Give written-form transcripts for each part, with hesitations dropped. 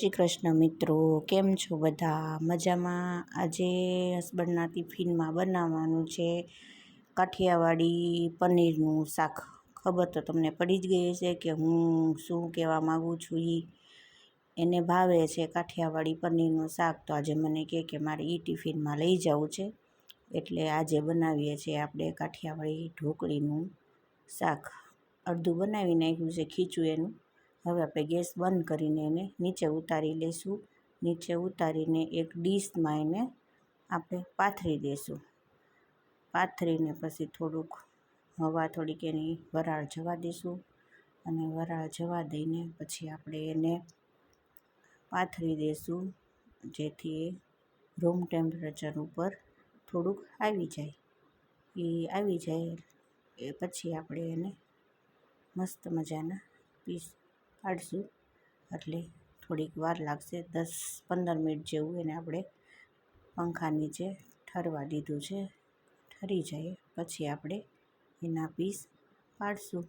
શ્રી કૃષ્ણ મિત્રો, કેમ છો બધા? મજામાં? આજે હસબન્ડના ટિફિનમાં બનાવવાનું છે કાઠિયાવાડી પનીરનું શાક. ખબર તો તમને પડી જ ગઈ હશે કે હું શું કહેવા માગું છું. એને ભાવે છે કાઠિયાવાડી પનીરનું શાક, તો આજે મને કે મારે ટિફિનમાં લઈ જવું છે, એટલે આજે બનાવીએ છીએ આપણે કાઠિયાવાડી ઢોકળીનું શાક. અડધું બનાવી નાખ્યું છે ખીચું એનું. હવે આપણે ગેસ બંધ કરીને એને નીચે ઉતારી લઈશું. નીચે ઉતારીને એક ડીશમાં એને આપણે પાથરી દઈશું. પાથરીને પછી થોડીક એની વરાળ જવા દઈશું, અને વરાળ જવા દઈને પછી આપણે એને પાથરી દઈશું, જેથી રૂમ ટેમ્પરેચર ઉપર થોડુંક આવી જાય. એ પછી આપણે એને મસ્ત મજાના પીસ પાડીશું. એટલે થોડીક વાર લાગશે, 10-15 મિનિટ જેવું એને આપણે પંખા નીચે ઠરવા દીધું છે. ઠરી જાય પછી આપણે એના પીસ પાડીશું.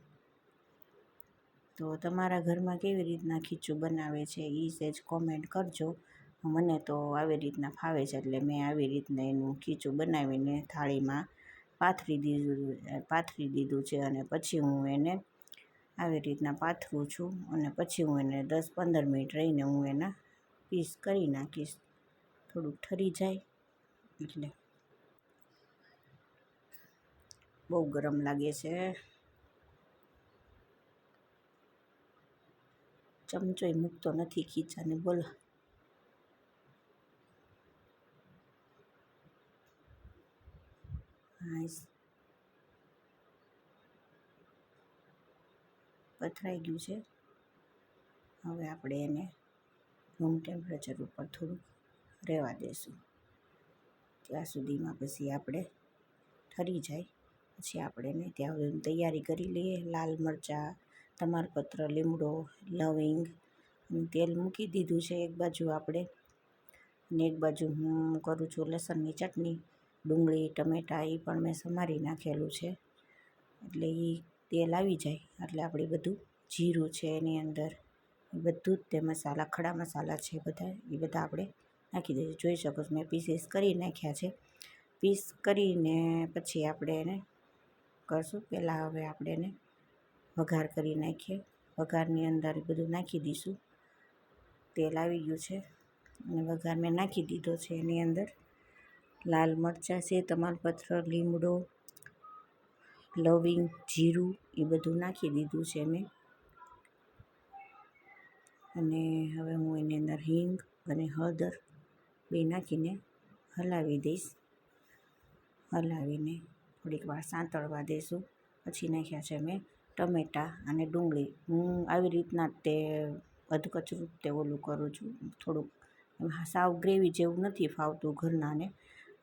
તો તમારા ઘરમાં કેવી રીતના ખીચું બનાવે છે એ સહેજ કોમેન્ટ કરજો. મને તો આવી રીતના ફાવે છે, એટલે મેં આવી રીતના એનું ખીચું બનાવીને થાળીમાં પાથરી દીધું છે. અને પછી હું એને આવી રીતના પાથરું છું, અને પછી હું એને 10-15 મિનિટ રહીને હું એના પીસ કરી નાખીશ. થોડુંક ઠરી જાય એટલે. બહુ ગરમ લાગે છે. ચમચોય મૂકતો નથી ખીચાને, બોલો. હા, પથરાઈ ગયું છે. હવે આપણે એને રૂમ ટેમ્પરેચર ઉપર થોડુંક રહેવા દઈશું. ત્યાં સુધીમાં પછી આપણે ઠરી જાય પછી આપણે એને ત્યાં તૈયારી કરી લઈએ. લાલ મરચાં, તમાલપત્ર, લીમડો, લવિંગ અને તેલ મૂકી દીધું છે એક બાજુ આપણે. અને એક બાજુ હું કરું છું લસણની ચટણી. ડુંગળી, ટમેટાં એ પણ મેં સમારી નાખેલું છે. એટલે એ તેલ આવી જાય એટલે આપણે બધું જીરું છે એની અંદર, એ બધું જ તે મસાલા, ખડા મસાલા છે એ બધા આપણે નાખી દઈશું. જોઈ શકો છો મેં પીસીસ કરી નાખ્યા છે. પીસ કરીને પછી આપણે એને કરશું. પહેલાં હવે આપણે એને વઘાર કરી નાખીએ. વઘારની અંદર બધું નાખી દઈશું. તેલ આવી ગયું છે અને વઘાર મેં નાખી દીધો છે. એની અંદર લાલ મરચાં છે, તમાલપત્ર, લીમડો, લવિંગ, જીરું એ બધું નાખી દીધું છે મેં. અને હવે હું એની અંદર હિંગ અને હળદર બે નાખીને હલાવી દઈશ. હલાવીને થોડીક વાર સાંતળવા દઈશું. પછી નાખ્યા છે મેં ટમેટાં અને ડુંગળી. હું આવી રીતના તે અધકચરું તે ઓલું કરું છું. થોડુંક સાવ ગ્રેવી જેવું નથી ફાવતું ઘરનાને,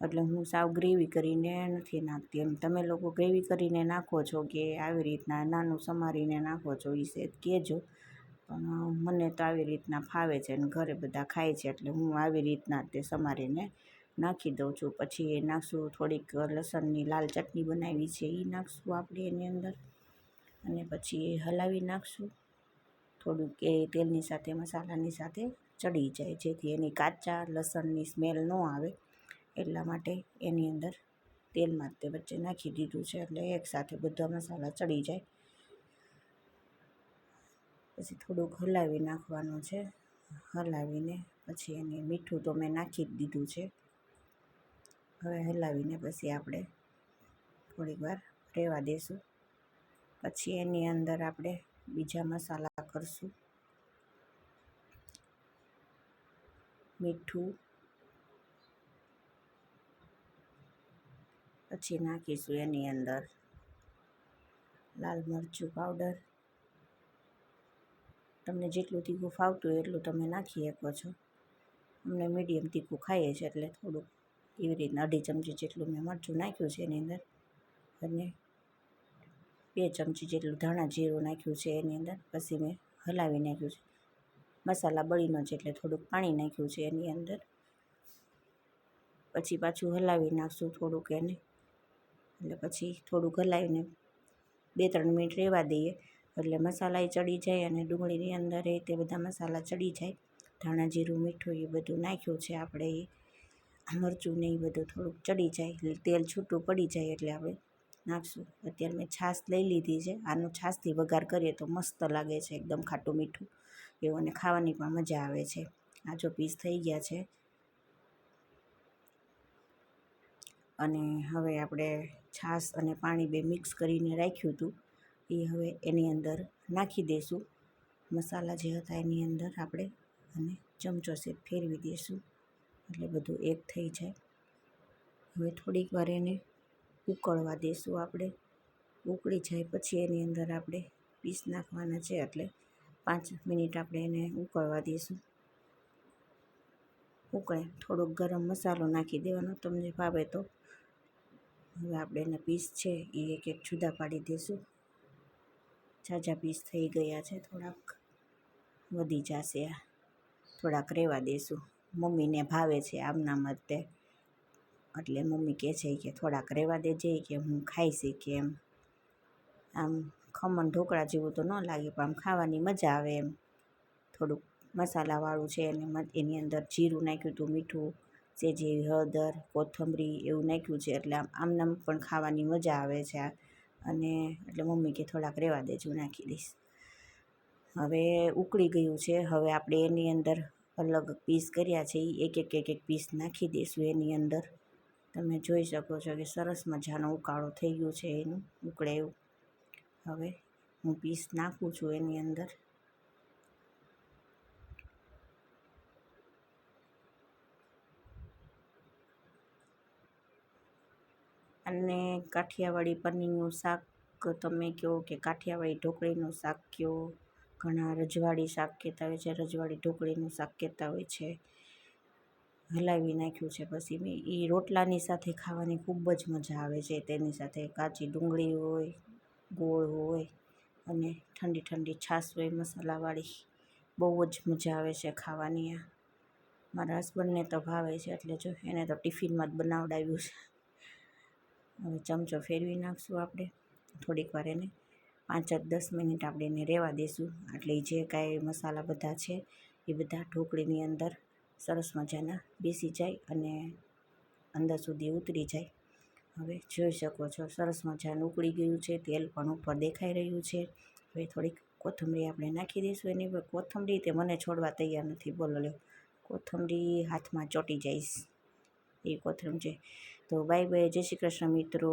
એટલે હું સાવ ગ્રેવી કરીને નથી નાખતી. એમ તમે લોકો ગ્રેવી કરીને નાખો છો કે આવી રીતના નાનું સમારીને નાખો છો એ સહેજ કહેજો. પણ મને તો આવી રીતના ફાવે છે અને ઘરે બધા ખાય છે, એટલે હું આવી રીતના તે સમારીને નાખી દઉં છું. પછી નાખશું થોડીક લસણની લાલ ચટણી બનાવી છે એ નાખશું આપણે એની અંદર. અને પછી હલાવી નાખશું થોડુંક, એ તેલની સાથે મસાલાની સાથે ચડી જાય, જેથી એની કાચા લસણની સ્મેલ ન આવે. એટલા માટે એની અંદર તેલમાં તે વચ્ચે નાખી દીધું છે, એટલે એકસાથે બધા મસાલા ચડી જાય. પછી થોડુંક હલાવી નાખવાનું છે. હલાવીને પછી એને મીઠું તો મેં નાખી જ દીધું છે. હવે હલાવીને પછી આપણે થોડીક વાર રહેવા દઈશું. પછી એની અંદર આપણે બીજા મસાલા કરશું. મીઠું, પછી નાખીશું એની અંદર લાલ મરચું પાવડર. તમને જેટલું તીખું ફાવતું હોય એટલું તમે નાખી શકો છો. અમને મીડિયમ તીખું ખાઈએ છીએ, એટલે થોડુંક એવી રીતના 2.5 ચમચી જેટલું મેં મરચું નાખ્યું છે એની અંદર. અને 2 ચમચી જેટલું ધાણા જીરું નાખ્યું છે એની અંદર. પછી મેં હલાવી નાખ્યું છે. મસાલા બળી ન જાય એટલે થોડુંક પાણી નાખ્યું છે એની અંદર. પછી પાછું હલાવી નાખશું થોડુંક એને. એટલે પછી થોડુંક હલાવીને 2-3 મિનિટ રહેવા દઈએ, એટલે મસાલાય ચડી જાય અને ડુંગળીની અંદર તે બધા મસાલા ચડી જાય. ધાણા જીરું મીઠું એ બધું નાખ્યું છે આપણે. એ મરચું ને એ બધું થોડુંક ચડી જાય, તેલ છૂટું પડી જાય એટલે આપણે નાખશું. અત્યારે મેં છાશ લઈ લીધી છે. આનો છાશથી વઘાર કરીએ તો મસ્ત લાગે છે, એકદમ ખાટું મીઠું એવું, અને ખાવાની પણ મજા આવે છે. આ જો પીસ થઈ ગયા છે, અને હવે આપણે છાશ અને પાણી બે મિક્સ કરીને રાખ્યું હતું એ હવે એની અંદર નાખી દઈશું. મસાલા જે હતા એની અંદર આપણે અને ચમચો સે ફેરવી દઈશું એટલે બધું એક થઈ જાય. હવે થોડીક વાર એને ઉકળવા દઈશું આપણે. ઉકળી જાય પછી એની અંદર આપણે પીસ નાખવાના છે, એટલે 5 મિનિટ આપણે એને ઉકળવા દઈશું. ઉકળે થોડોક ગરમ મસાલો નાખી દેવાનો તમને ભાવે તો. હવે આપણે એના પીસ છે એ એક એક જુદા પાડી દઈશું. ઝાઝા પીસ થઈ ગયા છે, થોડાક વધી જશે, થોડાક રહેવા દઈશું. મમ્મીને ભાવે છે આમના મતે, એટલે મમ્મી કહે છે કે થોડાક રહેવા દેજે, કે હું ખાઈશ કે એમ. આમ ખમણ ઢોકળા જેવું તો ન લાગે, પણ આમ ખાવાની મજા આવે એમ. થોડુંક મસાલાવાળું છે, અને એની અંદર જીરું નાખ્યું હતું, મીઠું, સેજ હળદર, કોથમરી એવું નાખ્યું છે, એટલે આમ પણ ખાવાની મજા આવે છે. અને એટલે મમ્મી કે થોડાક રહેવા દેજો, નાખી દઈશ. હવે ઉકળી ગયું છે. હવે આપણે એની અંદર અલગ પીસ કર્યા છે એ એક પીસ નાખી દઈશું એની અંદર. તમે જોઈ શકો છો કે સરસ મજાનો ઉકાળો થઈ ગયો છે એનું, ઉકળે એવું. હવે હું પીસ નાખું છું એની અંદર. અને કાઠિયાવાડી પનીરનું શાક તમે કહો કે કાઠિયાવાડી ઢોકળીનું શાક કહો, ઘણા રજવાડી શાક કહેતા હોય છે, રજવાડી ઢોકળીનું શાક કહેતા હોય છે. હલાવી નાખ્યું છે પછી મેં એ રોટલાની સાથે ખાવાની ખૂબ જ મજા આવે છે. તેની સાથે કાચી ડુંગળી હોય, ગોળ હોય, અને ઠંડી ઠંડી છાશ હોય મસાલાવાળી, બહુ જ મજા આવે છે ખાવાની. આ મારા હસબન્ડને તો ભાવે છે, એટલે જો એને તો ટિફિનમાં જ બનાવડાવ્યું છે. હવે ચમચો ફેરવી નાખશું આપણે. થોડીક વાર એને 5-10 મિનિટ આપણે એને રહેવા દઈશું, એટલે જે કાંઈ મસાલા બધા છે એ બધા ઢોકળીની અંદર સરસ મજાના બેસી જાય અને અંદર સુધી ઉતરી જાય. હવે જોઈ શકો છો સરસ મજાનું ઉકળી ગયું છે, તેલ પણ ઉપર દેખાઈ રહ્યું છે. હવે થોડીક કોથમરી આપણે નાખી દઈશું એની ઉપર. કોથમરી તે મને છોડવા તૈયાર નથી, બોલો લ્યો. કોથમરી હાથમાં ચોંટી જઈશ એ કોથમરી છે. તો બાય બાય, જય શ્રી કૃષ્ણ મિત્રો.